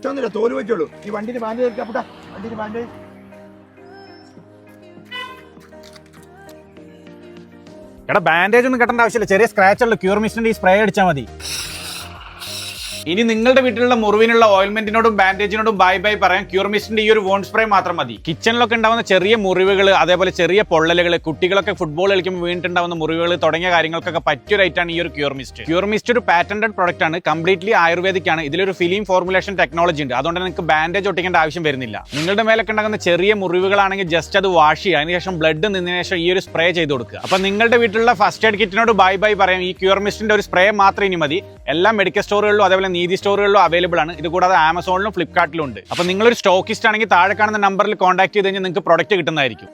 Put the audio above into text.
ഒന്നുമില്ല, തോല് വെച്ചോളൂ. ഈ വണ്ടിന് ബാൻഡേജ് എടുക്കാപ്പൂട്ടാ, വണ്ടിന് ബാൻഡേജ്. എടാ ബാൻഡേജ് ഒന്നും കെട്ടേണ്ട ആവശ്യമില്ല, ചെറിയ സ്ക്രാച്ച് ഉള്ള ക്യൂർ മിസ്റ്റിന്റെ ഈ സ്പ്രേ അടിച്ചാൽ മതി. ഇനി നിങ്ങളുടെ വീട്ടിലുള്ള മുറിവിനുള്ള ഓയിൽമെന്റിനോടും ബാൻഡേജിനോടും ബൈ ബൈ പറയാൻ ക്യൂർ മിസ്റ്റിന്റെ ഈ ഒരു വോണ്ട് സ്പ്രേ മാത്രം മതി. കിച്ചണിലൊക്കെ ഉണ്ടാവുന്ന ചെറിയ മുറിവുകൾ, അതേപോലെ ചെറിയ പൊള്ളലുകൾ, കുട്ടികളൊക്കെ ഫുട്ബോൾ കളിക്കുമ്പോൾ വീണിട്ടുണ്ടാവുന്ന മുറിവുകൾ തുടങ്ങിയ കാര്യങ്ങൾക്കൊക്കെ പറ്റിയ റൈറ്റാണ് ഈ ഒരു ക്യൂർ മിസ്റ്റ്. ക്യൂർ മിസ്റ്റ് ഒരു പാറ്റന്റഡ് പ്രോഡക്റ്റ് ആണ്, കംപ്ലീറ്റ്ലി ആയുർവേദിക് ആണ്. ഇതിലൊരു ഫിലിം ഫോർമുലേഷൻ ടെക്നോളജി ഉണ്ട്, അതുകൊണ്ട് നിങ്ങൾക്ക് ബാൻഡേജ് ഒട്ടിക്കേണ്ട ആവശ്യം വരുന്നില്ല. നിങ്ങളുടെ മേലൊക്കെ ഉണ്ടാകുന്ന ചെറിയ മുറിവുകളാണെങ്കിൽ ജസ്റ്റ് അത് വാഷ് ചെയ്യുക, അതിനുശേഷം ബ്ലഡ് നിന്നതിന് ശേഷം ഈ ഒരു സ്പ്രേ ചെയ്ത് കൊടുക്കുക. അപ്പൊ നിങ്ങളുടെ വീട്ടിലുള്ള ഫസ്റ്റ് എയ്ഡ് കിറ്റിനോട് ബൈ ബൈ പറയാം. ഈ ക്യൂർ മിസ്റ്റിന്റെ ഒരു സ്പ്രേ മാത്രം ഇനി മതി. എല്ലാ മെഡിക്കൽ സ്റ്റോറുകളിലും അതേപോലെ നീതി സ്റ്റോറുകളിലും അവൈലബിൾ ആണ്. ഇത് കൂടാതെ ആമസോണിലും ഫ്ലിപ്കാർട്ടിലും ഉണ്ട്. അപ്പോൾ നിങ്ങളൊരു സ്റ്റോക്കിസ്റ്റ് ആണെങ്കിൽ താഴെ കാണുന്ന നമ്പറിൽ കോൺടാക്ട് ചെയ്ത് കഴിഞ്ഞാൽ നിങ്ങൾക്ക് പ്രൊഡക്റ്റ് കിട്ടുന്നതായിരിക്കും.